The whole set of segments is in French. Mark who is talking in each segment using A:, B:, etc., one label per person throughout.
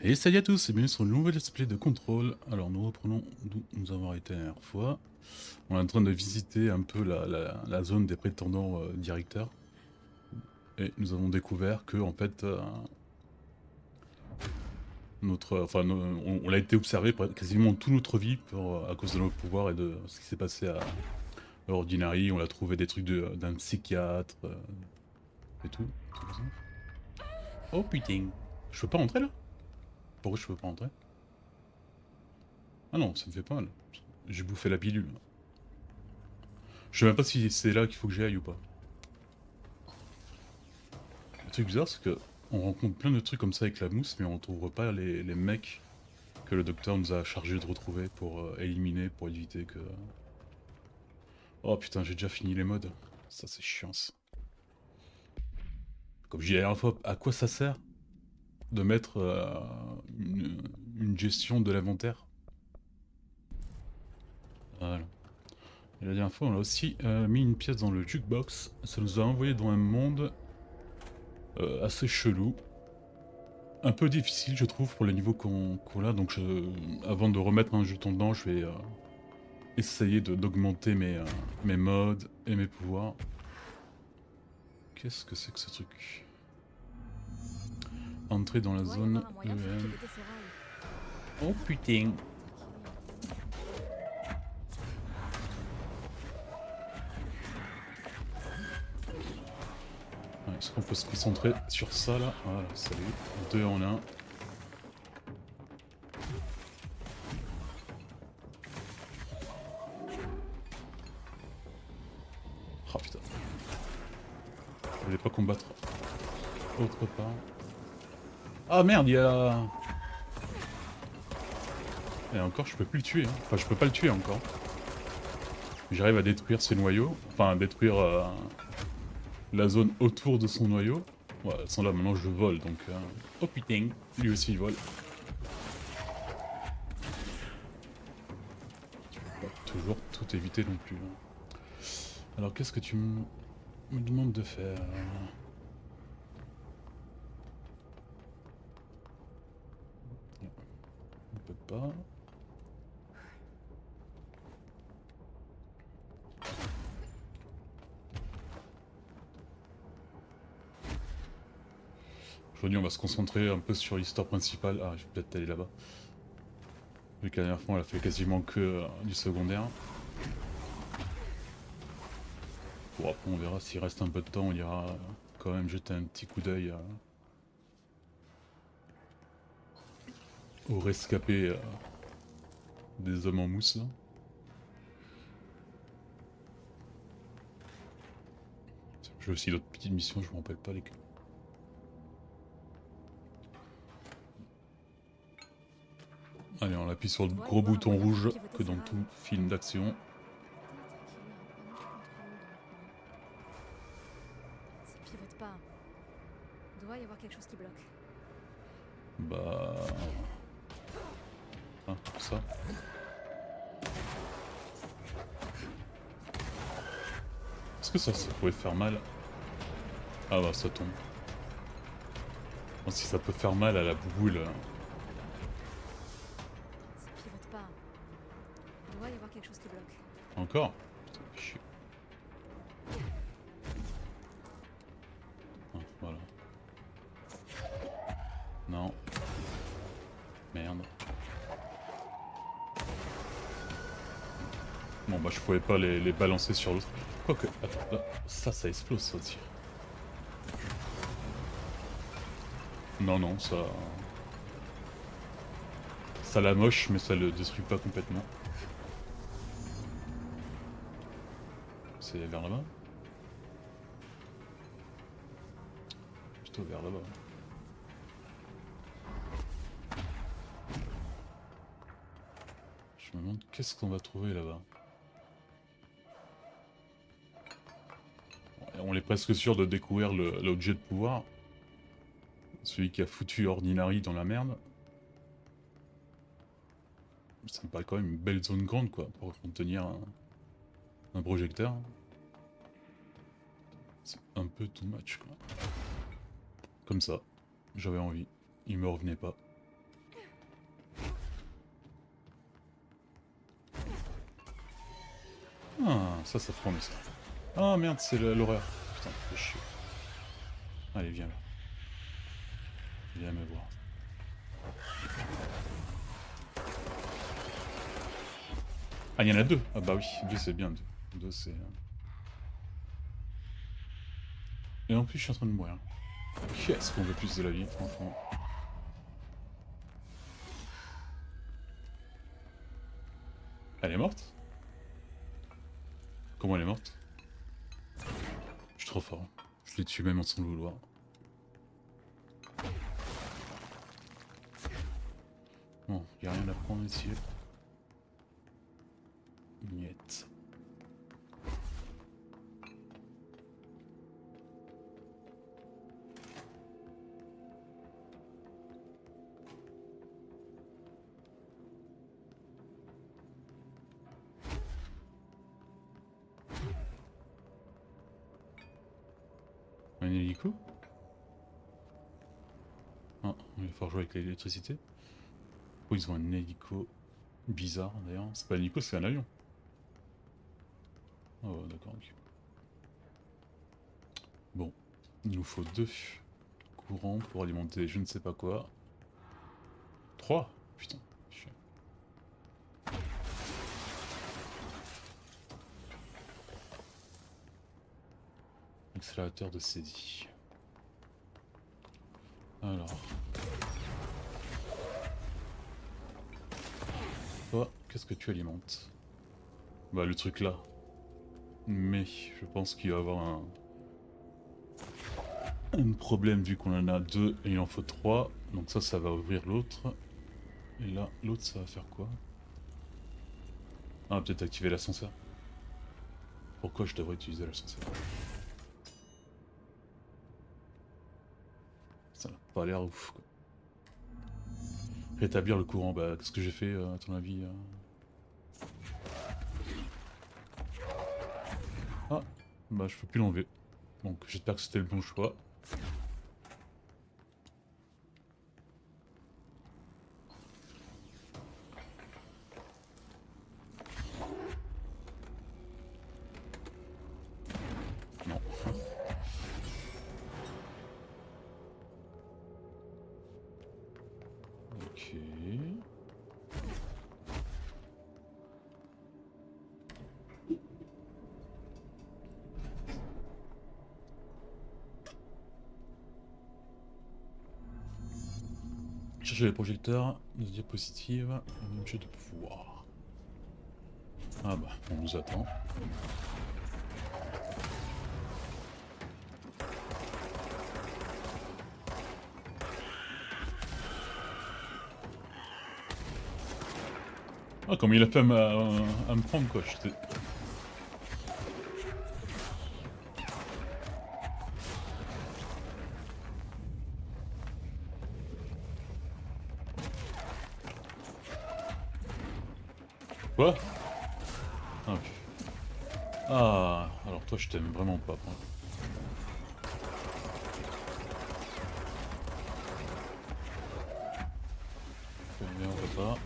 A: Et salut à tous et bienvenue sur le nouvel let's play de Control. Alors nous reprenons d'où nous avons arrêté la dernière fois. On est en train de visiter un peu la zone des prétendants directeurs. Et nous avons découvert que en fait on a été observé quasiment toute notre vie à cause de nos pouvoirs et de ce qui s'est passé à Ordinary. On a trouvé des trucs d'un psychiatre et tout. Tout comme ça. Oh putain, je peux pas rentrer là? Pourquoi je peux pas rentrer? Ah non, ça me fait pas mal. J'ai bouffé la pilule. Je sais même pas si c'est là qu'il faut que j'aille ou pas. Le truc bizarre, c'est que on rencontre plein de trucs comme ça avec la mousse, mais on retrouve pas les mecs que le docteur nous a chargé de retrouver pour éliminer, pour éviter que... Oh putain, j'ai déjà fini les modes. Ça c'est chiant ça. Comme je disais la dernière fois, à quoi ça sert de mettre une gestion de l'inventaire? Voilà. Et la dernière fois, on a aussi mis une pièce dans le jukebox. Ça nous a envoyé dans un monde assez chelou. Un peu difficile, je trouve, pour le niveau qu'on a. Donc, avant de remettre un jeton dedans, je vais essayer d'augmenter mes modes et mes pouvoirs. Qu'est-ce que c'est que ce truc? Entrer dans la zone EM. Oh putain! Ouais, est-ce qu'on peut se concentrer sur ça là? Voilà, salut. 2 en 1. Oh putain. Je voulais pas combattre autre part. Ah merde, il y a... Et encore, je peux plus le tuer. Hein. Enfin, je peux pas le tuer encore. J'arrive à détruire ses noyaux. Enfin, à détruire la zone autour de son noyau. Ouais, sans là, maintenant je vole, donc... Oh putain, lui aussi il vole. Tu peux pas toujours tout éviter non plus. Hein. Alors, qu'est-ce que tu me demandes de faire? On peut pas... Aujourd'hui, on va se concentrer un peu sur l'histoire principale. Ah, je vais peut-être aller là-bas. Vu que la dernière fois, on a fait quasiment que du secondaire. Bon, après, on verra s'il reste un peu de temps. On ira quand même jeter un petit coup d'œil aux rescapés des hommes en mousse. Là. J'ai aussi d'autres petites missions, je me rappelle pas lesquelles. Allez, on appuie sur le gros bouton rouge que dans tout film d'action.
B: Ça pivote pas. Doit y avoir quelque chose qui bloque.
A: Bah... Ah, ça. Est-ce que ça pourrait faire mal? Ah bah ça tombe. Bon, si ça peut faire mal à la bouboule...
B: Ça pivote pas. Doit y avoir quelque chose qui bloque.
A: Encore? Putain, chier. Ah, voilà. Non. Merde. Bon bah je pouvais pas les balancer sur l'autre. Quoique, attends, là, ça explose ça aussi. Non, non, ça... Ça la moche, mais ça le détruit pas complètement. C'est vers là-bas? Plutôt vers là-bas. Je me demande qu'est-ce qu'on va trouver là-bas. On est presque sûr de découvrir l'objet de pouvoir. Celui qui a foutu Ordinary dans la merde. Ça me paraît quand même une belle zone grande quoi, pour contenir un projecteur. C'est un peu too much quoi. Comme ça, j'avais envie. Il me revenait pas. Ah, ça promet ça. Ah merde, c'est l'horreur. Putain, fais chier. Allez, viens là. Viens me voir. Ah, il y en a deux. Ah bah oui, deux c'est bien. Deux c'est... Et en plus, je suis en train de mourir. Qu'est-ce qu'on veut plus de la vie, franchement. Elle est morte? Comment elle est morte? Je suis trop fort. Je l'ai tué même sans le vouloir. Bon, y a rien à prendre ici. Niet. Un hélico? Ah, il va falloir jouer avec l'électricité. Oh, ils ont un hélico bizarre d'ailleurs. C'est pas un hélico, c'est un avion. Oh, d'accord, ok. Bon, il nous faut 2 courants pour alimenter je ne sais pas quoi. 3. Putain, chiant. Accélérateur de saisie. Alors. Toi, qu'est-ce que tu alimentes? Bah le truc là. Mais je pense qu'il va y avoir un problème vu qu'on en a 2 et il en faut 3. Donc ça va ouvrir l'autre. Et là, l'autre ça va faire quoi? Ah, peut-être activer l'ascenseur. Pourquoi je devrais utiliser l'ascenseur? Ça n'a pas l'air ouf quoi. Rétablir le courant, bah qu'est-ce que j'ai fait à ton avis Ah, bah je peux plus l'enlever. Donc j'espère que c'était le bon choix. Non. Ok. Chercher les projecteurs, les diapositives, un objet de pouvoir. Ah bah, on nous attend. Ah, comme il a fait à me prendre quoi, j'étais... Quoi? Ah, ok. Ah, alors toi je t'aime vraiment pas. Hein. Bien, on va pas.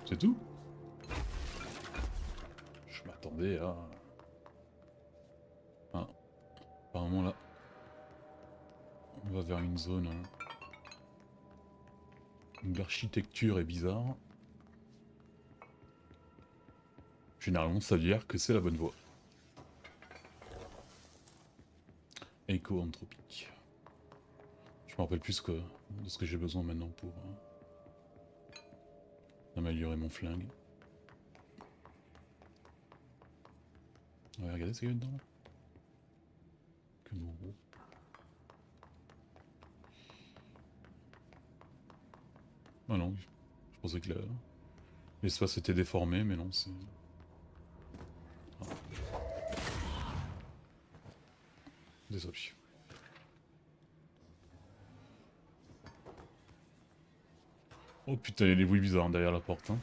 A: C'est tout? Je m'attendais à... Ah, apparemment là. On va vers une zone... où l'architecture est bizarre. Généralement ça veut dire que c'est la bonne voie. Éco-anthropique. Je me rappelle plus de ce que j'ai besoin maintenant pour améliorer mon flingue. Ouais, regardez ce qu'il y a dedans là. Que gros. Ah non, je pensais que l'espace était déformé, mais non, c'est... Ah. Désolé. Oh putain, il y a des bruits bizarres derrière la porte. Hein.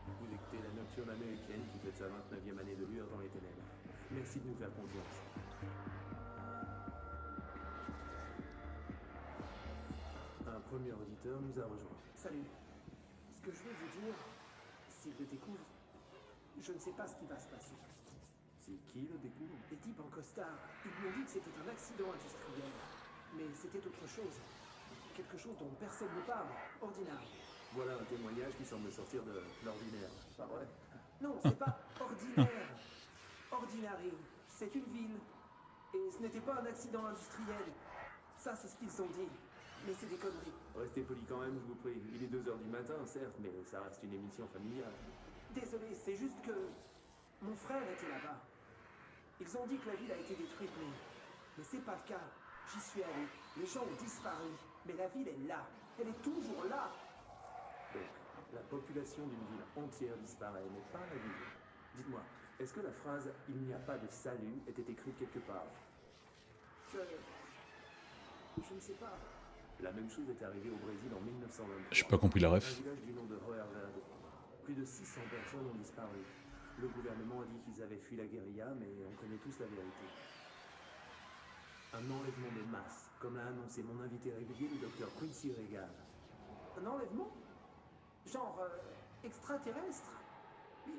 C: Vous écoutez la nocturne américaine qui fait sa 29e année de lueur dans les ténèbres. Merci de nous faire confiance. premier auditeur nous a rejoints.
D: Salut. Ce que je veux vous dire, s'il le découvre, je ne sais pas ce qui va se passer.
C: C'est qui le découvre?
D: Les types en costard, ils m'ont dit que c'était un accident industriel. Mais c'était autre chose. Quelque chose dont personne ne parle. Ordinary.
C: Voilà un témoignage qui semble sortir de l'ordinaire. Pas vrai?
D: Non, c'est pas ordinaire. Ordinary, c'est une ville. Et ce n'était pas un accident industriel. Ça, c'est ce qu'ils ont dit. Mais c'est des conneries.
C: Restez poli quand même, je vous prie. Il est 2h du matin, certes, mais ça reste une émission familiale.
D: Désolé, c'est juste que mon frère était là-bas. Ils ont dit que la ville a été détruite, mais c'est pas le cas. J'y suis allé. Les gens ont disparu. Mais la ville est là. Elle est toujours là.
C: Donc, la population d'une ville entière disparaît, mais pas la ville. Dites-moi, est-ce que la phrase « il n'y a pas de salut » était écrite quelque part?
D: Je ne sais pas.
C: La même chose est arrivée au Brésil en 1923.
A: J'ai pas compris la
C: Un
A: ref.
C: village du nom de Roerverde. Plus de 600 personnes ont disparu. Le gouvernement a dit qu'ils avaient fui la guérilla, mais on connaît tous la vérité. Un enlèvement de masse, comme l'a annoncé mon invité régulier, le docteur Quincy Regan.
D: Un enlèvement? Genre extraterrestre?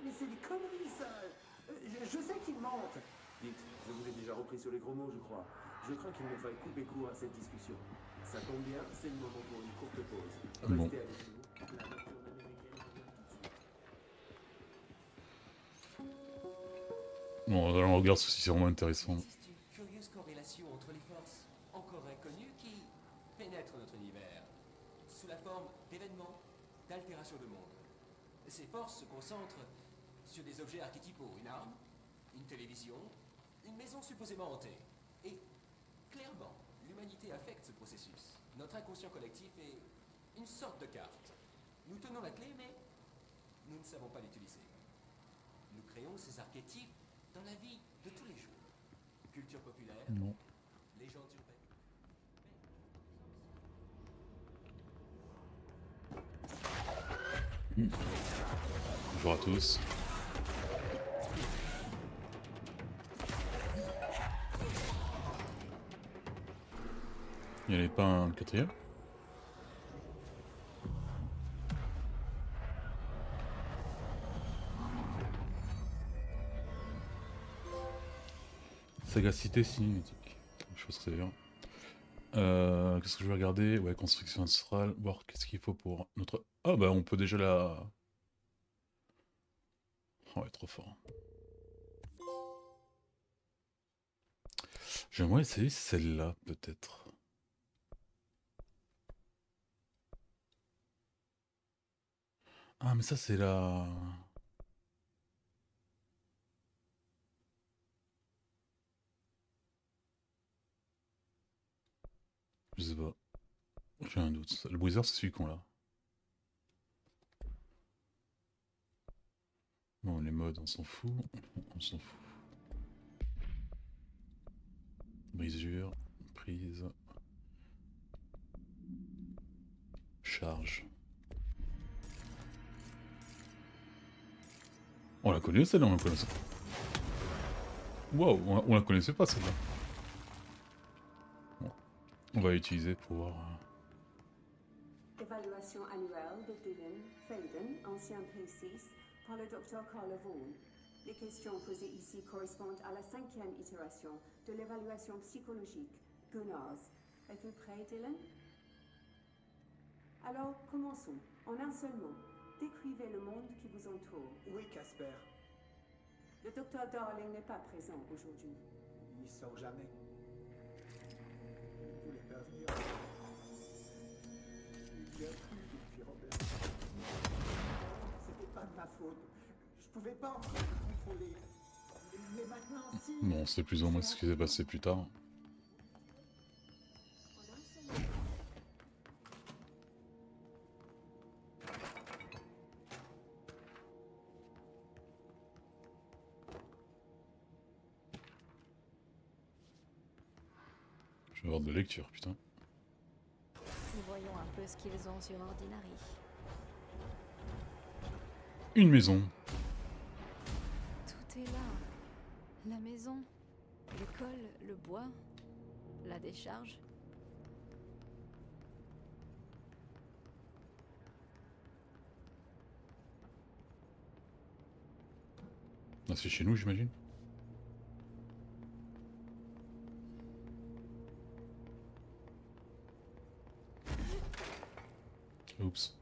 D: Mais c'est des conneries, ça. Je sais qu'ils mentent.
C: Dites, je vous ai déjà repris sur les gros mots, je crois. Je crains qu'il me faille couper court à cette discussion. Ça tombe bien, c'est le moment pour une courte pause.
A: Bon.
C: Restez avec nous. La nocturne américaine revient tout de suite.
A: Bon, on regarde si c'est vraiment
E: Il
A: intéressant.
E: existe une curieuse corrélation entre les forces encore inconnues qui pénètrent notre univers sous la forme d'événements, d'altérations de monde. Ces forces se concentrent sur des objets archétypaux, une arme, une télévision, une maison supposément hantée. Et clairement, l'humanité affecte ce processus. Notre inconscient collectif est une sorte de carte. Nous tenons la clé, mais nous ne savons pas l'utiliser. Nous créons ces archétypes dans la vie de tous les jours. Culture populaire,
A: Non.
E: légendes urbaines.
A: Bonjour à tous. Il n'y en avait pas un quatrième? Sagacité cinématique. Chose très bien. Qu'est-ce que je vais regarder? Ouais, construction ancestrale. Voir qu'est-ce qu'il faut pour notre... Ah bah on peut déjà la... Oh ouais, trop fort. J'aimerais essayer celle-là, peut-être. Ah, mais ça, c'est la... Je sais pas. J'ai un doute. Le Breezer, c'est celui qu'on a. Bon, les modes, on s'en fout. On s'en fout. Brisure, prise. Charge. On la connaît celle-là, on la connaissait. Waouh, on la connaissait pas celle-là. Bon. On va l'utiliser pour voir.
F: Évaluation annuelle de Dylan Faden, ancien P6, par le Dr Carl Vaughan. Les questions posées ici correspondent à la 5e itération de l'évaluation psychologique, Gunnars. Êtes-vous prêt, Dylan? Alors, commençons. En un seul mot, décrivez le monde qui vous entoure.
D: Oui, Casper.
F: Le Dr Darling n'est pas présent aujourd'hui.
D: Il sort jamais. Il voulait pas venir. Il y a plus depuis Robert. C'était pas de ma faute. Je pouvais pas en contrôler. Mais maintenant, si.
A: Bon, c'est plus ou moins ce qui s'est passé plus tard.
F: En un seul mot.
A: Je vais avoir de lecture, putain.
B: Nous voyons un peu ce qu'ils ont sur Ordinary.
A: Une maison.
B: Tout est là. La maison, l'école, le bois, la décharge.
A: C'est chez nous, j'imagine. Oups.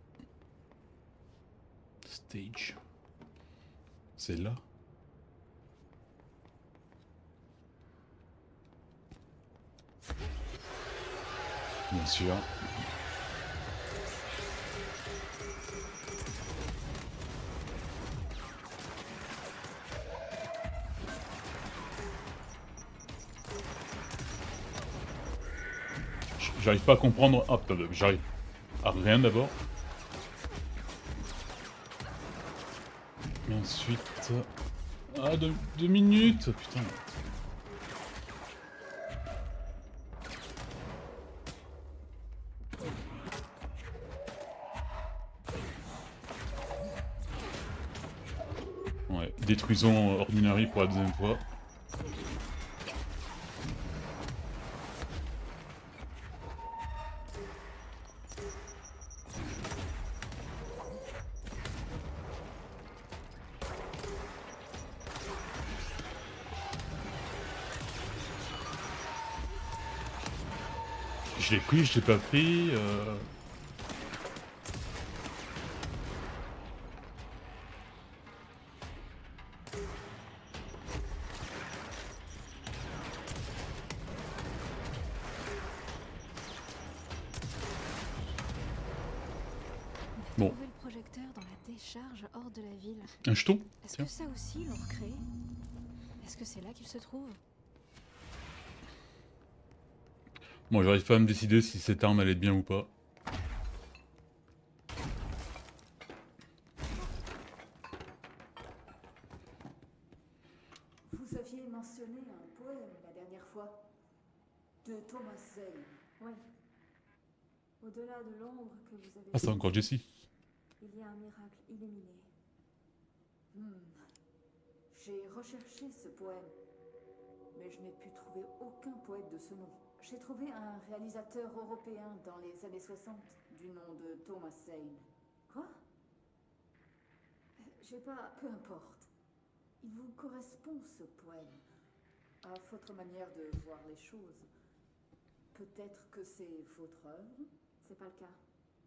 A: Stage. C'est là. Bien sûr. J'arrive pas à comprendre. Ah, putain, j'arrive à rien d'abord. Et ensuite. Ah, 2 minutes. Putain. Ouais, détruisons Ordinary pour la deuxième fois. Je l'ai pris, je l'ai pas pris. Bon.
B: Trouver le projecteur dans la décharge hors de la ville.
A: Un jeton?
B: Est-ce
A: Tiens.
B: que ça aussi ils l'ont recréé? Est-ce que c'est là qu'il se trouve?
A: Bon, j'arrive pas à me décider si cette arme elle est bien ou pas.
F: Vous aviez mentionné un poème la dernière fois. De Thomas Zell.
B: Oui. Au-delà de l'ombre que vous avez...
A: Ah, c'est encore Jessie.
B: Il y a un miracle illuminé.
F: J'ai recherché ce poème, mais je n'ai pu trouver aucun poète de ce nom. J'ai trouvé un réalisateur européen dans les années 60 du nom de Thomas Zane. Quoi? J'ai pas... Peu importe. Il vous correspond ce poème, à votre manière de voir les choses. Peut-être que c'est votre œuvre?
B: C'est pas le cas.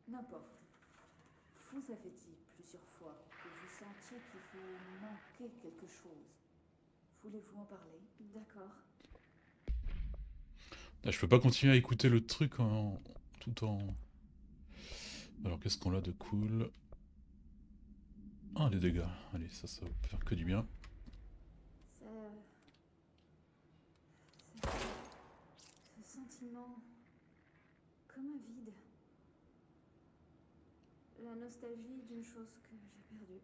F: N'importe. Vous avez dit plusieurs fois que vous sentiez qu'il vous manquait quelque chose. Voulez-vous en parler?
B: D'accord.
A: Ah, je peux pas continuer à écouter le truc tout en... Alors qu'est-ce qu'on a de cool? Ah, les dégâts. Allez, ça va faire que du bien.
B: Ce sentiment... comme un vide. La nostalgie d'une chose que j'ai perdue.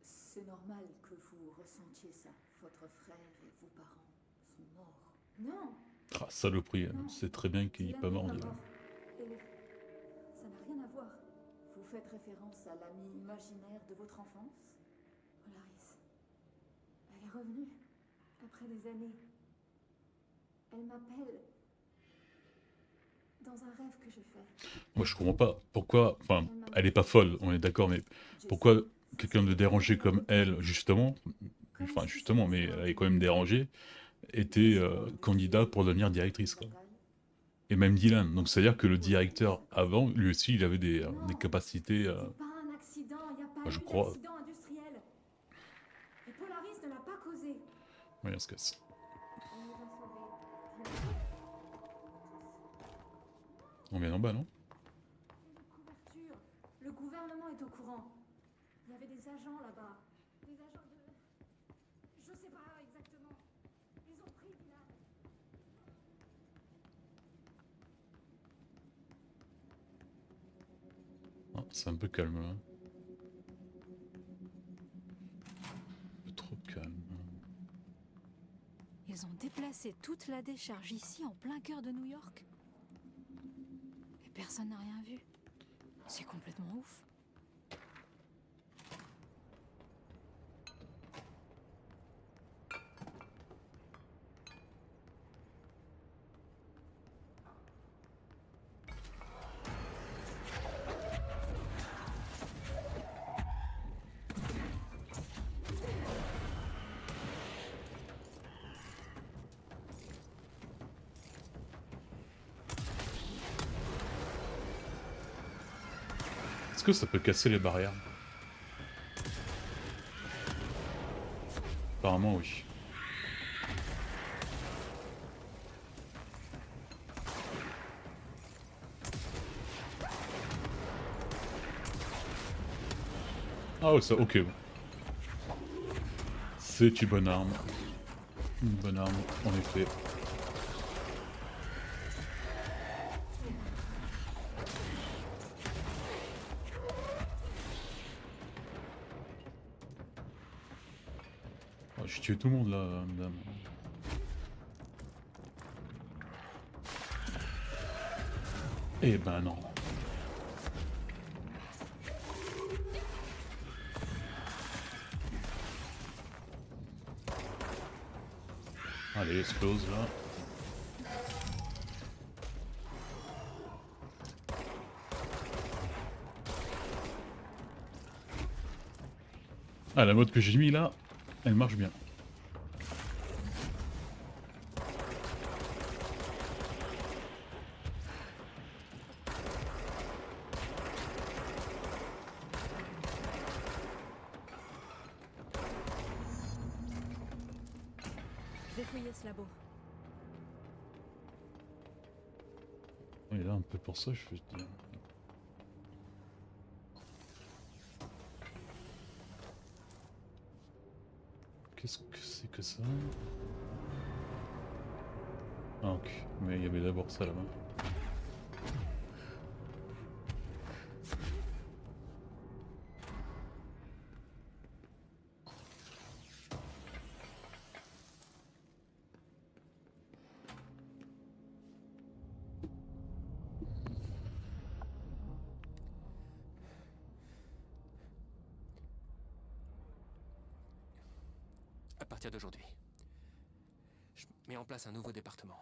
F: C'est normal que vous ressentiez ça. Votre frère et vos parents sont morts.
B: Non!
A: Ah, saloperie, c'est très bien qu'il n'est pas mort.
B: Dylan est
A: déjà.
B: mort. Et ça n'a rien à voir.
F: Vous faites référence à l'ami imaginaire de votre enfance?
B: Polaris. Elle est revenue. Après des années. Elle m'appelle. Dans un rêve que j'ai fait.
A: Moi, je comprends pas pourquoi... Enfin, elle est pas folle, on est d'accord, mais pourquoi quelqu'un de dérangé comme elle, justement... Enfin, justement, mais elle est quand même dérangée, était candidat pour devenir directrice, quoi. Et même Dylan. Donc, c'est-à-dire que le directeur avant, lui aussi, il avait des capacités...
B: C'est pas un accident, il n'y a pas
A: je
B: eu
A: crois.
B: d'accident industriel. Et Polaris ne l'a pas causé.
A: Oui, on se casse.
B: On nous a sauvés.
A: On vient en bas, non?
B: Couverture. Le gouvernement est au courant. Il y avait des agents là-bas. Des agents de... Je sais pas exactement. Ils ont pris Dylan.
A: Ah, c'est un peu calme, là. Un peu trop calme.
B: Ils ont déplacé toute la décharge ici en plein cœur de New York. Et personne n'a rien vu. C'est complètement ouf.
A: Est-ce que ça peut casser les barrières? Apparemment oui. Ah ouais ça, ok. C'est une bonne arme. Une bonne arme, en effet. Oh, je tue tout le monde là, madame. Eh ben non. Allez, explose là. Ah, la mode que j'ai mis là, elle marche bien.
B: Je vais fouiller ce labo.
A: On est là un peu pour ça, je veux dire. Qu'est-ce que c'est que ça? Ah ok, mais il y avait d'abord ça là-bas.
E: À partir d'aujourd'hui, je mets en place un nouveau département.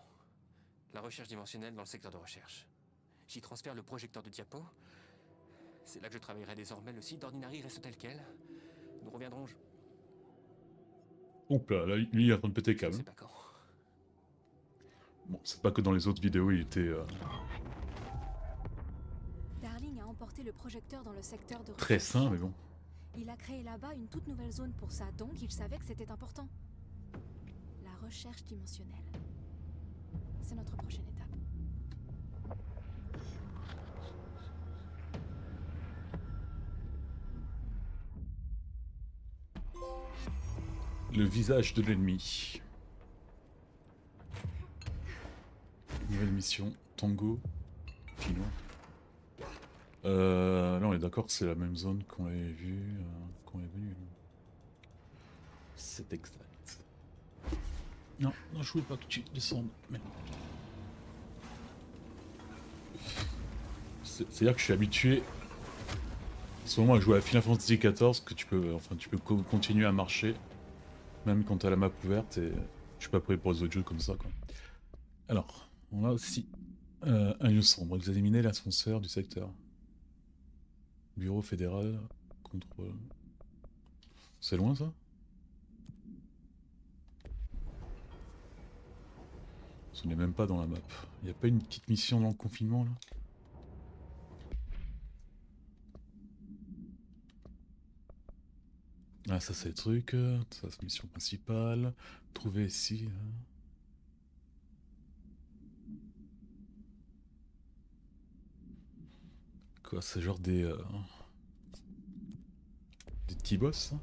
E: La recherche dimensionnelle dans le secteur de recherche. J'y transfère le projecteur de diapo. C'est là que je travaillerai désormais. Le site d'Ordinary reste tel quel. Nous reviendrons...
A: Oups là, lui il est en train de péter
E: Je ne
A: câble.
E: sais pas quand.
A: Bon, c'est pas que dans les autres vidéos il était
B: Darling a emporté le projecteur dans le secteur de
A: très
B: recherche.
A: sain, mais bon.
B: Il a créé là-bas une toute nouvelle zone pour ça, donc il savait que c'était important. La recherche dimensionnelle. C'est notre prochaine étape.
A: Le visage de l'ennemi. Nouvelle mission, Tango, chinois. Là on est d'accord que c'est la même zone qu'on avait vu, qu'on est venu. C'est exact. Non, non, je voulais pas que tu descendes. Mais... C'est-à-dire que je suis habitué, en ce moment, à jouer à Final Fantasy XIV, que tu peux, continuer à marcher, même quand t'as la map ouverte, et je suis pas prêt pour les autres jeux comme ça, quoi. Alors, on a aussi un lieu sombre. Examiner l'ascenseur du secteur. Bureau fédéral, contrôle. C'est loin ça? On n'est même pas dans la map. Y a pas une petite mission dans le confinement là? Ah ça c'est le truc, ça c'est mission principale. Trouver ici. Quoi, c'est genre des petits boss, ça?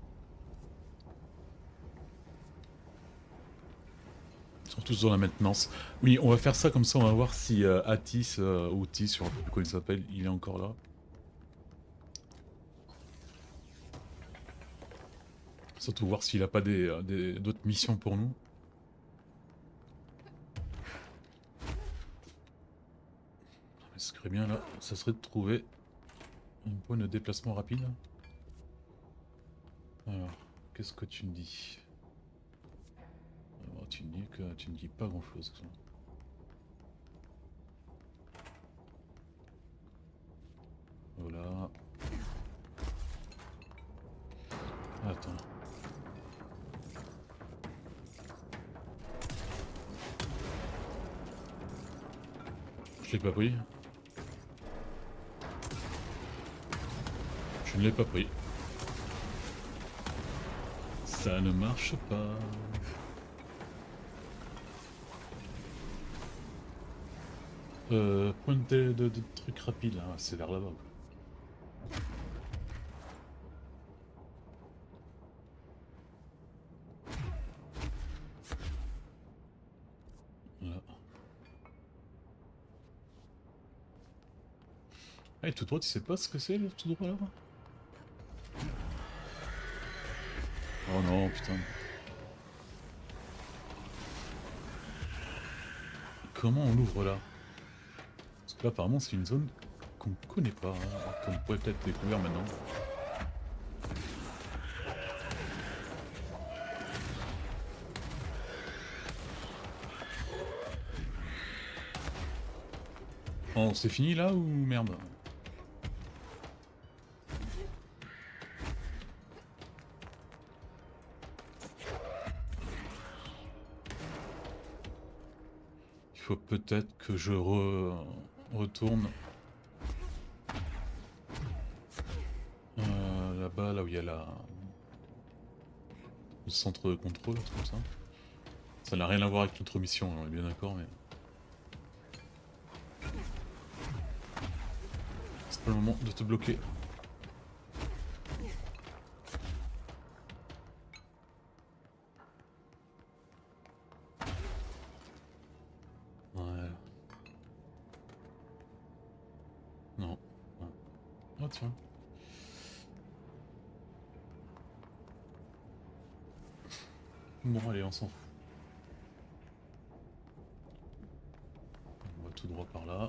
A: Ils sont tous dans la maintenance. Oui, on va faire ça comme ça, on va voir si Atis, ou Tis, je sais plus comment il s'appelle, il est encore là. Surtout voir s'il a pas d'autres missions pour nous. Mais ce serait bien là, ça serait de trouver un point de déplacement rapide. Alors, qu'est-ce que tu me dis? Alors, tu me dis que tu ne dis pas grand chose. Voilà. Attends. Je l'ai pas pris. Je ne l'ai pas pris. Ça ne marche pas. Point de truc rapide, hein. C'est vers là-bas. Voilà. Ah, et tout droit, tu sais pas ce que c'est le tout droit là-bas? Oh non, putain. Comment on l'ouvre là? Parce que là, apparemment, c'est une zone qu'on ne connaît pas, hein, qu'on pourrait peut-être découvrir maintenant. Oh, c'est fini là ou merde? Il faut peut-être que je retourne là-bas, là où il y a le centre de contrôle, un truc comme ça. Ça n'a rien à voir avec notre mission, on est bien d'accord, mais... C'est pas le moment de te bloquer. Ouais. Non. Ouais. Oh tiens. Bon allez, on s'en fout. On va tout droit par là.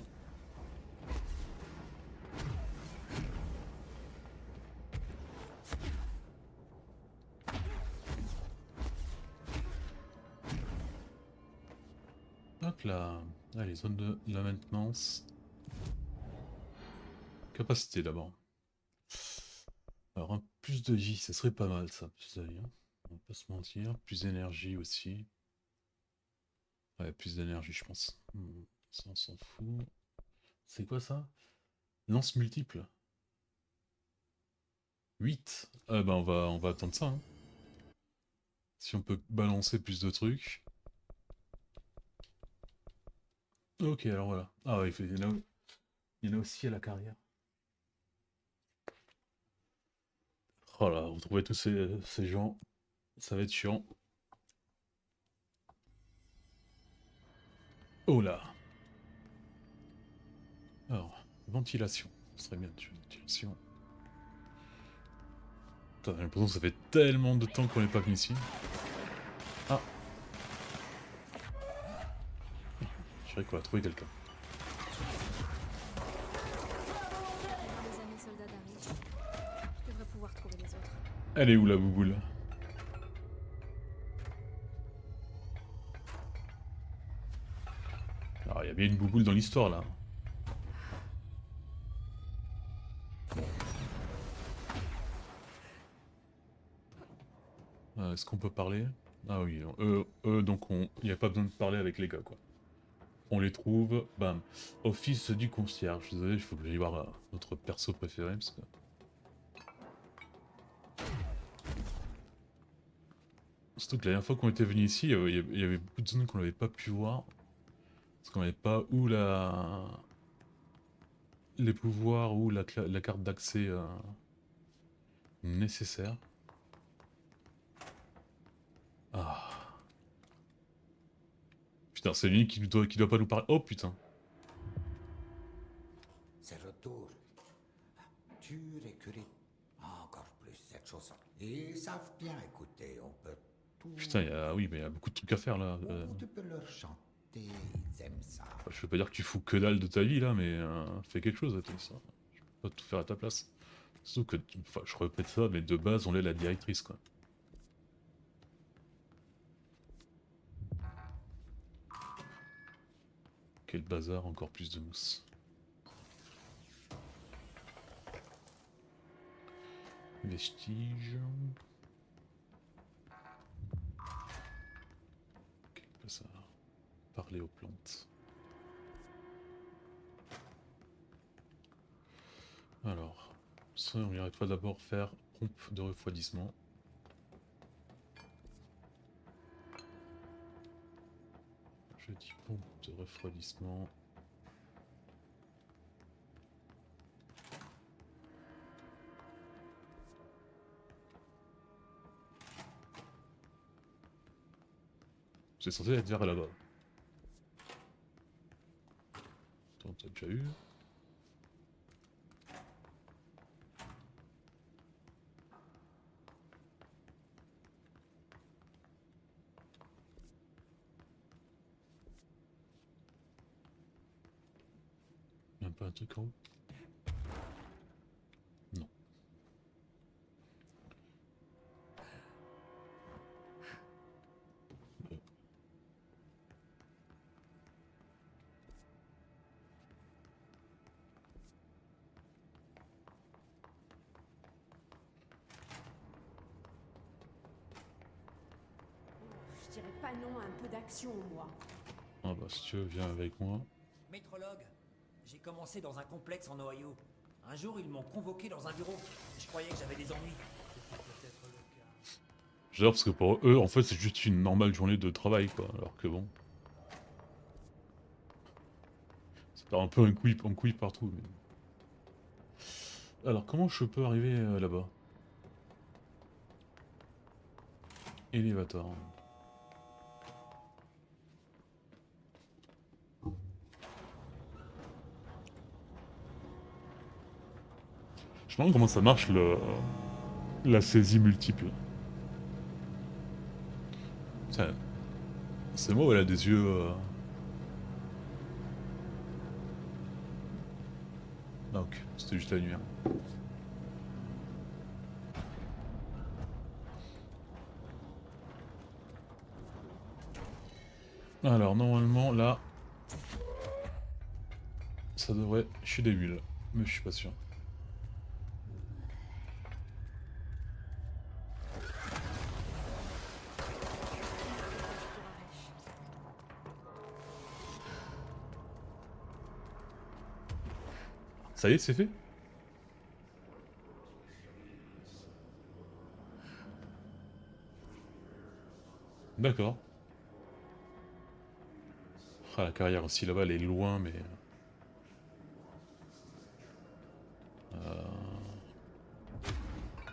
A: Hop là. Allez, zone de la maintenance. Capacité d'abord. Alors un plus de vie, ça serait pas mal ça, plus de vie. Hein. On va pas se mentir. Plus d'énergie aussi. Ouais, plus d'énergie je pense. Ça on s'en fout. C'est quoi ça? Lance multiple. 8. Ah bah on va attendre ça. Hein. Si on peut balancer plus de trucs. Ok, alors voilà. Ah ouais, il y en a aussi à la carrière. Oh là, retrouver tous ces gens, ça va être chiant. Oh là. Alors, ventilation. Ce serait bien, ventilation. Putain, j'ai l'impression que ça fait tellement de temps qu'on n'est pas venu ici. Ah. Je dirais qu'on va trouver quelqu'un.
B: Les amis soldats d'Harry. Je devrais pouvoir trouver les autres.
A: Elle est où la bouboule? Alors, il y a bien une bouboule dans l'histoire là. Est-ce qu'on peut parler? Ah oui, donc il n'y a pas besoin de parler avec les gars quoi. On les trouve, bam. Office du concierge. Désolé, il faut que j'aille voir notre perso préféré parce que... Surtout que la dernière fois qu'on était venu ici, il y avait beaucoup de zones qu'on n'avait pas pu voir. Parce qu'on n'avait pas ou les pouvoirs ou la carte d'accès nécessaire. Ah. Putain, c'est lui qui doit pas nous parler. Oh putain.
G: C'est retour. Tu récuris encore plus cette chanson. Ils savent bien écouter, on peut tout...
A: Putain, oui, mais il y a beaucoup de trucs à faire là.
G: Ou tu peux leur chanter, ils aiment ça.
A: Je veux pas dire que tu fous que dalle de ta vie là, mais fais quelque chose à tout ça. Je peux pas tout faire à ta place. Surtout que, enfin, je répète ça, mais de base, on est la directrice quoi. Quel bazar, encore plus de mousse. Vestiges. Quel bazar. Parler aux plantes. Alors, Ça, on irait pas d'abord faire pompe de refroidissement. Je dis pompe de refroidissement. C'est censé être vers là-bas. Attends, t'as déjà eu? Y'a pas un truc en haut? Non.
F: Je dirais pas non à un peu d'action, moi.
A: Ah bah si tu veux, viens avec moi.
H: Métrologue, j'ai commencé dans un complexe en Ohio. Un jour, ils m'ont convoqué dans un bureau. Je croyais que j'avais des ennuis.
A: J'adore parce que pour eux, en fait, c'est juste une normale journée de travail, quoi. Alors que bon. Ça part un peu en couille partout. Mais... Alors, comment je peux arriver là-bas? Elevator. Je me demande comment ça marche la saisie multiple. Tiens, c'est moi ou elle a des yeux... Ah ok, c'était juste la lumière. Alors normalement là... Ça devrait... Je suis débile, mais je suis pas sûr. Ça y est, c'est fait? D'accord. Ah, la carrière aussi là-bas, elle est loin, mais...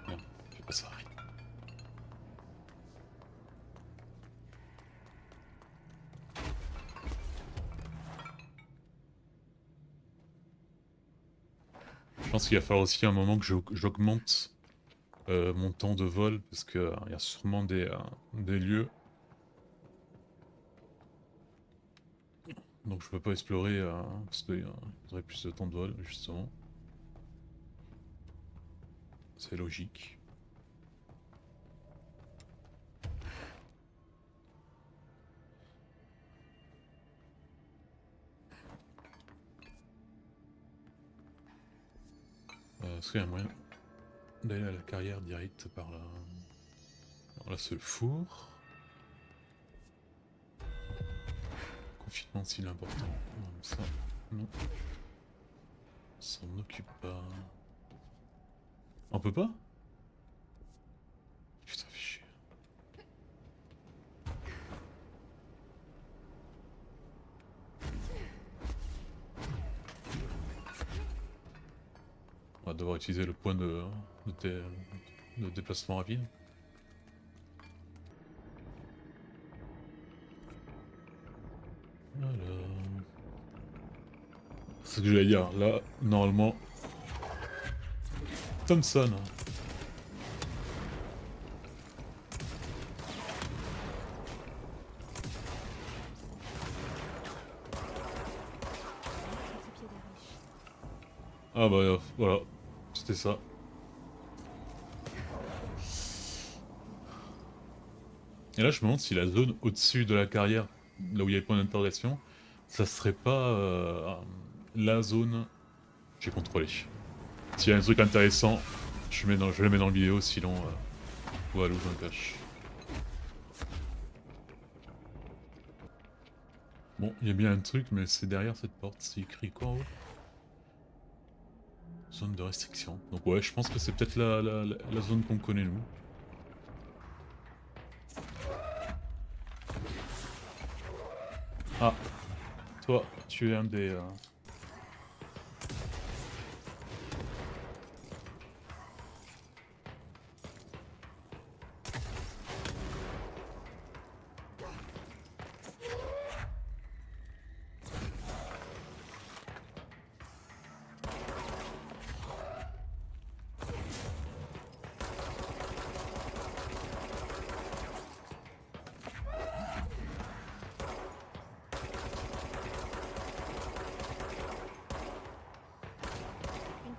A: Non, fais pas ça, arrête. Je pense qu'il va falloir aussi un moment que j'augmente mon temps de vol, parce que il y a sûrement des lieux. Donc je peux pas explorer, parce qu'il y aurait plus de temps de vol, justement. C'est logique. Est-ce qu'il y a un moyen d'aller à la carrière directe par là? Alors là c'est le four. Confinement s'il est important. Non, ça, non. S'en occupe pas. On peut pas? Putain, fais chier. On va devoir utiliser le point de déplacement rapide. Voilà. C'est ce que j'allais dire. Là, normalement... Thompson. Ah bah voilà, c'était ça. Et là je me demande si la zone au-dessus de la carrière, là où il y a le point d'interrogation, ça serait pas la zone que j'ai contrôlée. S'il y a un truc intéressant, je le mets dans le vidéo, sinon voilà où je me cache. Bon, il y a bien un truc, mais c'est derrière cette porte, c'est écrit quoi en haut? Zone de restriction. Donc ouais, je pense que c'est peut-être la zone qu'on connaît nous. Ah, toi, tu es un des...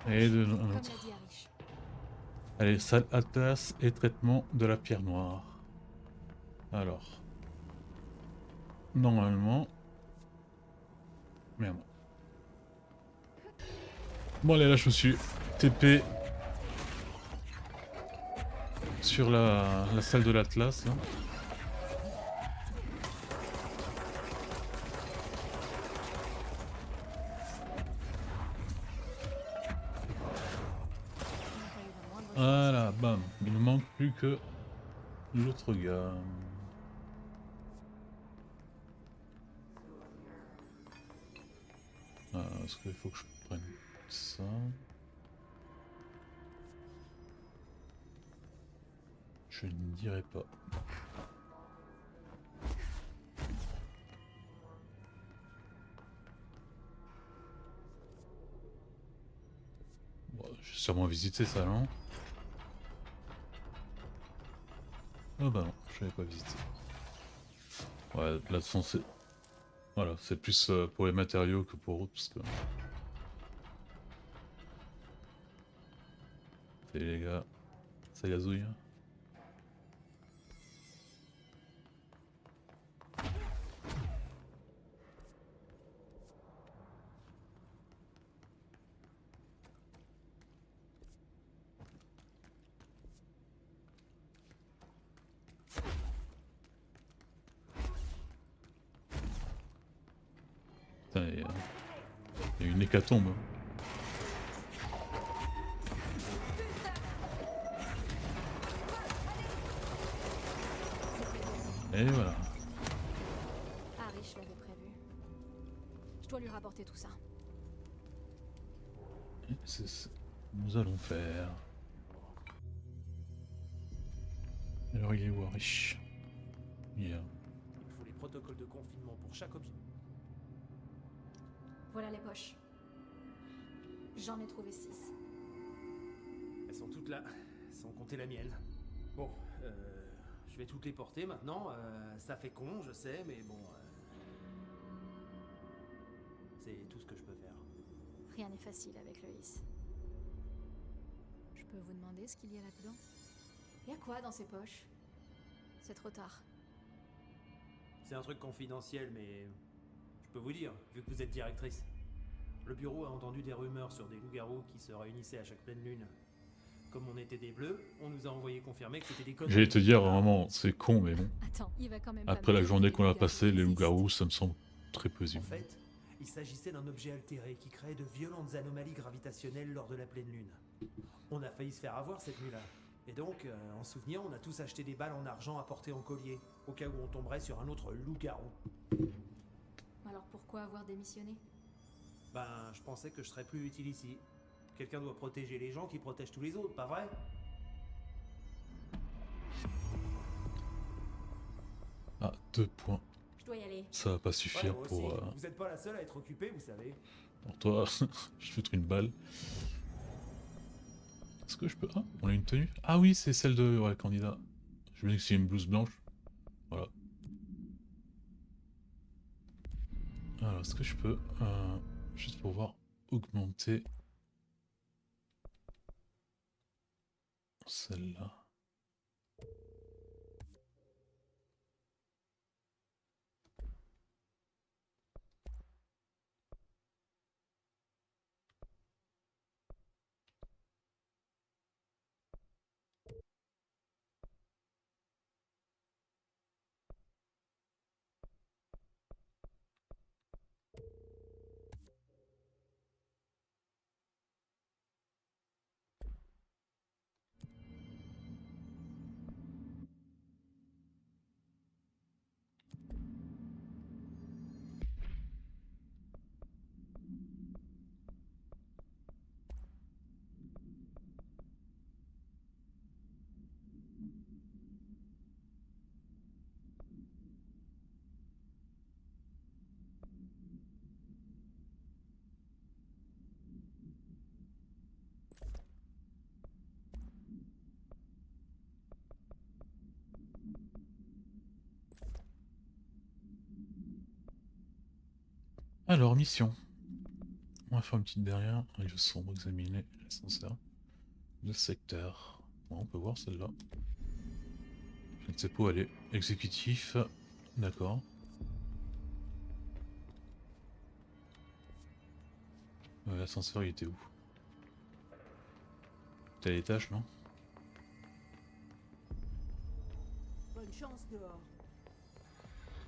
A: Et de un
B: Comme l'a
A: autre.
B: dit Arish.
A: Allez, salle Atlas et traitement de la pierre noire. Alors. Normalement... Merde. Bon allez, là je me suis TP sur la salle de l'Atlas là. Voilà, bam. Il ne manque plus que l'autre gars. Est-ce qu'il faut que je prenne ça? Je ne dirai pas. Bon, j'ai sûrement visité ça, non? Ah bah non, je n'avais pas visité. Ouais, là, de toute façon, c'est... Voilà, c'est plus pour les matériaux que pour autre, parce que... Salut les gars, ça gazouille. Putain, il y a une hécatombe. Et voilà.
B: Arish l'avait prévu. Je dois lui rapporter tout ça.
A: C'est ce que nous allons faire. Alors il est où Arish?
C: Il me faut les protocoles de confinement pour chaque objet.
B: Voilà les poches. J'en ai trouvé 6.
C: Elles sont toutes là, sans compter la mienne. Bon, je vais toutes les porter maintenant. Ça fait con, je sais, mais bon... c'est tout ce que je peux faire.
B: Rien n'est facile avec le his. Je peux vous demander ce qu'il y a là-dedans? Y a quoi dans ces poches? C'est trop tard.
C: C'est un truc confidentiel, mais... je peux vous dire, vu que vous êtes directrice. Le bureau a entendu des rumeurs sur des loups-garous qui se réunissaient à chaque pleine lune. Comme on était des bleus, on nous a envoyé confirmer que c'était des conneries.
A: J'allais te dire vraiment, c'est con, mais bon.
B: Attends, il va quand même
A: Après
B: pas
A: la
B: me dire
A: journée
B: que
A: qu'on a
B: loups-garous
A: passée, les
B: existent.
A: loups-garous, ça me semble très
C: En
A: plausible.
C: fait, il s'agissait d'un objet altéré qui créait de violentes anomalies gravitationnelles lors de la pleine lune. On a failli se faire avoir cette nuit-là. Et donc, en souvenir, on a tous acheté des balles en argent à porter en collier, au cas où on tomberait sur un autre loup-garou.
B: Alors pourquoi avoir démissionné?
C: Ben, je pensais que je serais plus utile ici. Quelqu'un doit protéger les gens qui protègent tous les autres, pas vrai?
A: Ah, 2 points.
B: Je dois y aller.
A: Ça va pas
C: Ouais,
A: suffire
C: moi
A: pour...
C: aussi. Vous êtes pas la seule à être occupée, vous savez.
A: Pour toi, je foutre une balle. Est-ce que je peux... Ah, on a une tenue. Ah oui, c'est celle de... Ouais, candidat. Je me dis que c'est une blouse blanche. Voilà. Alors, est-ce que je peux... juste pour voir augmenter... celle-là. Alors, mission. On va faire une petite derrière. Un lieu sombre, examiner l'ascenseur. Le secteur. Bon, on peut voir celle-là. Je ne sais pas où aller. Exécutif. D'accord. L'ascenseur, il était où? T'as l'étage, non?
F: Bonne chance dehors.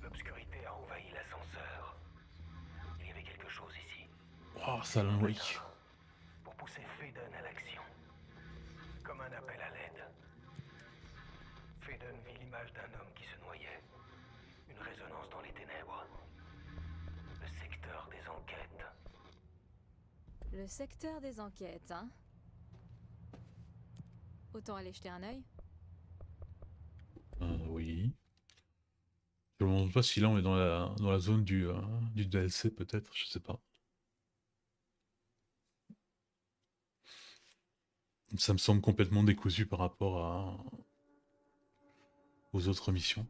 I: L'obscurité a envahi l'ascenseur. Il y avait quelque chose ici.
A: Oh, ça Alan Wake.
I: Pour pousser Faden à l'action. Comme un appel à l'aide. Faden vit l'image d'un homme qui se noyait. Une résonance dans les ténèbres. Le secteur des enquêtes.
B: Le secteur des enquêtes, hein? Autant aller jeter un œil.
A: Oui. Je me demande pas si là on est dans la zone du DLC peut-être, je sais pas. Ça me semble complètement décousu par rapport aux autres missions.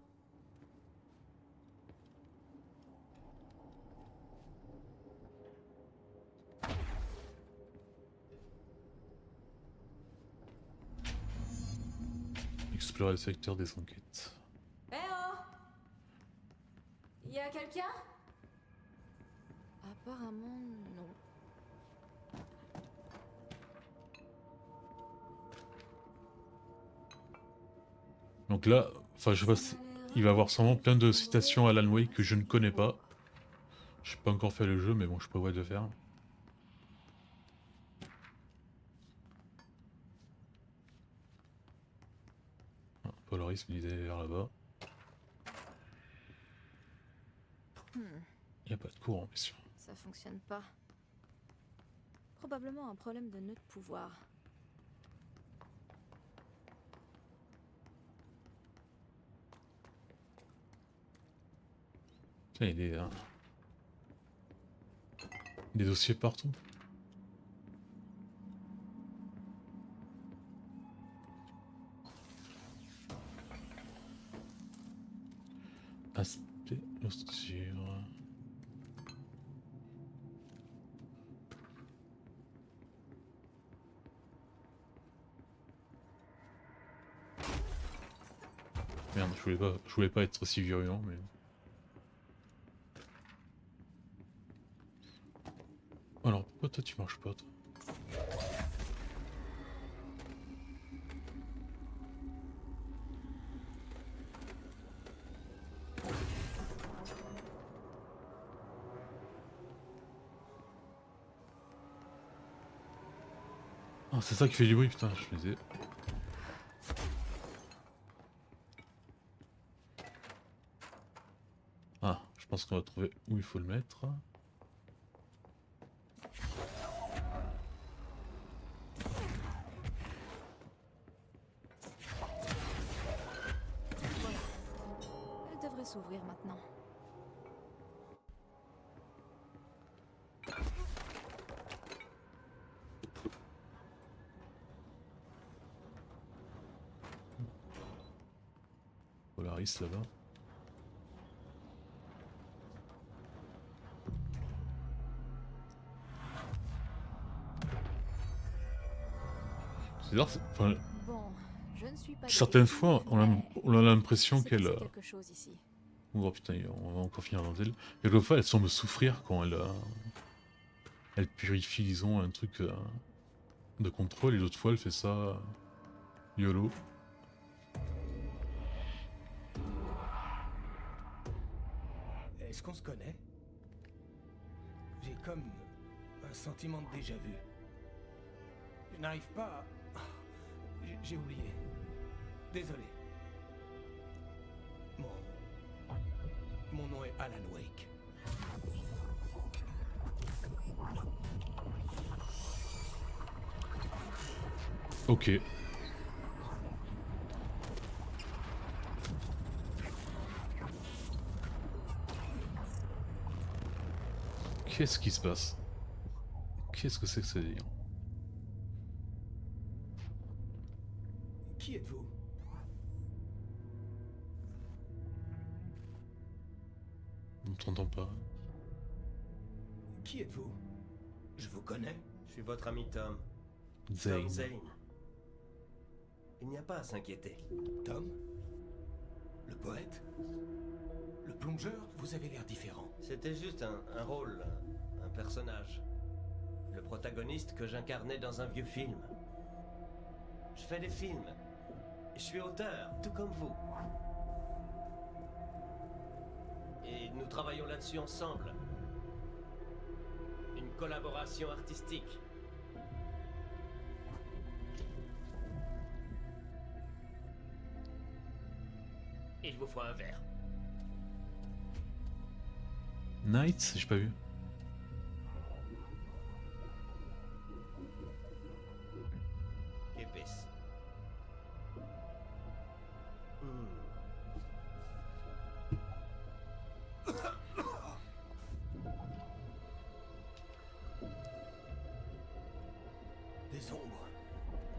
A: Explorer le secteur des enquêtes.
B: Eh oh! Y a quelqu'un? Apparemment, non.
A: Donc là, enfin je sais pas si... Il va y avoir sûrement plein de citations à Alan Wake que je ne connais pas. Je n'ai pas encore fait le jeu, mais bon, je prévois de le faire. Ah, Polarisme, il est vers là-bas. Il n'y a pas de courant, bien sûr.
B: Ça fonctionne pas. Probablement un problème de nœud de pouvoir.
A: Tiens, il y a des dossiers partout. Aspect, l'osture. Merde, je voulais pas être aussi virulent, mais... Alors, pourquoi toi tu marches pas, toi? Ah, c'est ça qui fait du bruit, putain, je les ai... Ah, je pense qu'on va trouver où il faut le mettre.
B: Elle devrait s'ouvrir maintenant.
A: Polaris là-bas. C'est bizarre, enfin,
B: Bon, je ne suis pas
A: certaines
B: détective,
A: fois,
B: mais
A: on a l'impression
B: je sais
A: qu'elle...
B: qu'il y a quelque chose ici.
A: Oh putain, on va encore finir dans elle. Quelquefois, elle semble souffrir quand elle purifie, disons, un truc de contrôle, et l'autre fois, elle fait ça YOLO.
D: Est-ce qu'on se connaît? J'ai comme un sentiment de déjà-vu. Je n'arrive pas à... J'ai oublié. Désolé. Mon nom est Alan Wake.
A: Ok. Qu'est-ce qui se passe? Qu'est-ce que c'est que ce délire?
D: Qui êtes-vous?
A: On ne t'entend pas.
J: Qui êtes-vous? Je vous connais.
I: Je suis votre ami Tom.
A: Zane.
I: Tom Zane. Il n'y a pas à s'inquiéter.
J: Tom? Le poète? Le plongeur? Vous avez l'air différent.
I: C'était juste un rôle, un personnage. Le protagoniste que j'incarnais dans un vieux film. Je fais des films. Je suis auteur, tout comme vous. Et nous travaillons là-dessus ensemble. Une collaboration artistique. Il vous faut un verre.
A: Night, j'ai pas vu.
I: Épaisse.
J: Des ombres.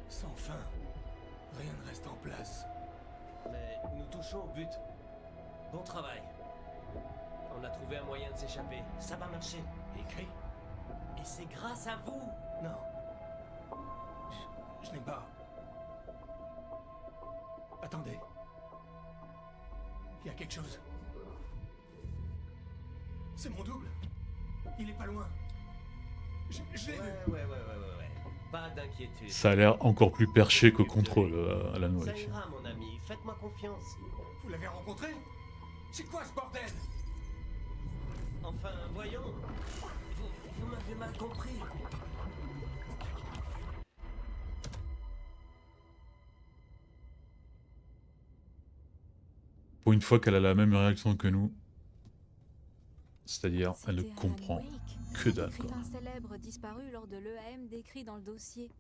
J: Sans fin. Rien ne reste en place.
I: Mais nous touchons au but. Bon travail. On a trouvé un moyen de s'échapper. Ça va marcher.
J: Écrit?
I: Et c'est grâce à vous.
J: Non. Je n'ai pas... Attendez. Il y a quelque chose. C'est mon double. Il est pas loin. Je l'ai vu.
I: Ouais. Pas d'inquiétude.
A: Ça a l'air encore plus perché que Control, Alan
I: Ça
A: Wake.
I: ira, mon ami. Faites-moi confiance.
J: Vous l'avez rencontré? C'est quoi ce bordel?
I: Enfin, voyons. Vous m'avez mal compris.
A: Pour une fois qu'elle a la même réaction que nous. C'est-à-dire, elle ne
B: C'était Alan
A: comprend
B: Wake,
A: que dalle, quoi.
B: écrivain célèbre disparu lors de l'EAM décrit dans le dossier.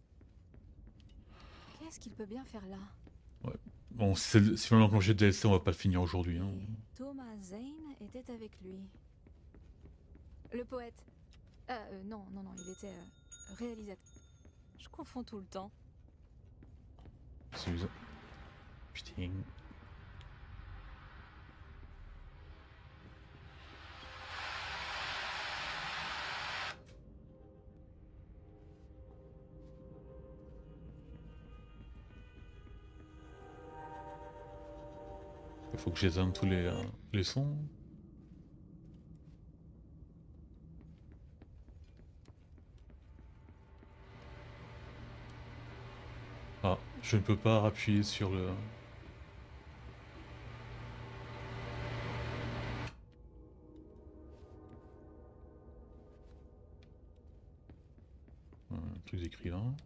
B: Qu'est-ce qu'il peut bien faire là?
A: Bon, si on a enclenché le DLC, on va pas le finir aujourd'hui. Hein.
B: Et Thomas Zane était avec lui. Le poète. Non, il était réalisateur. Je confonds tout le temps.
A: C'est bizarre. Putain. Il faut que j'éteigne tous les sons. Ah, je ne peux pas appuyer sur le... Un truc d'écrivain.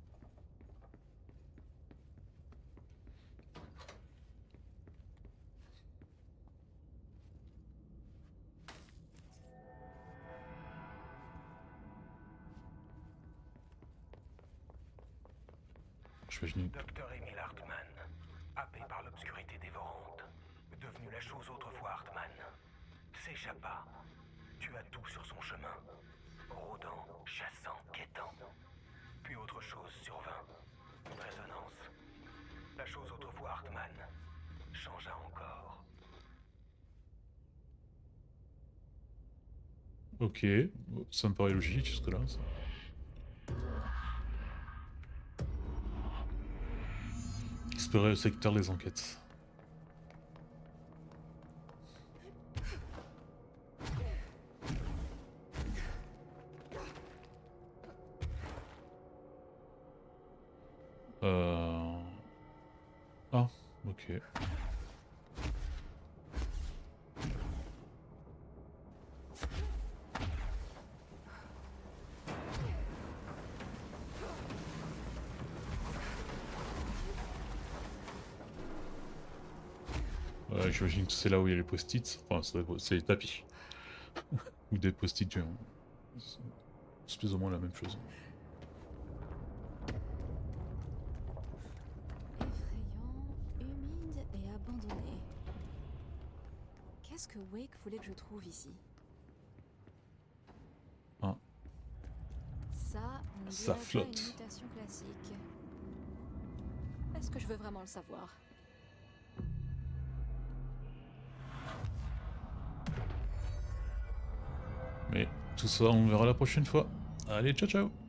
I: Docteur Emil Hartman, happé par l'obscurité dévorante, devenu la chose autrefois Hartman, s'échappa, tua tout sur son chemin, rôdant, chassant, quêtant. Puis autre chose survint, une résonance. La chose autrefois Hartman changea encore.
A: Ok, ça me paraît logique jusque-là. Ça. Explorer le secteur des enquêtes. Ah, ok. J'imagine que c'est là où il y a les post-it. Enfin, c'est les tapis. Ou des post-it géants. C'est plus ou moins la même chose.
B: Effrayant, humide et abandonné. Qu'est-ce que Wake voulait que je trouve ici?
A: Ah.
B: Ça, on
A: Ça
B: dirait
A: flotte.
B: pas une mutation classique. Est-ce que je veux vraiment le savoir?
A: Mais tout ça, on verra la prochaine fois. Allez, ciao ciao.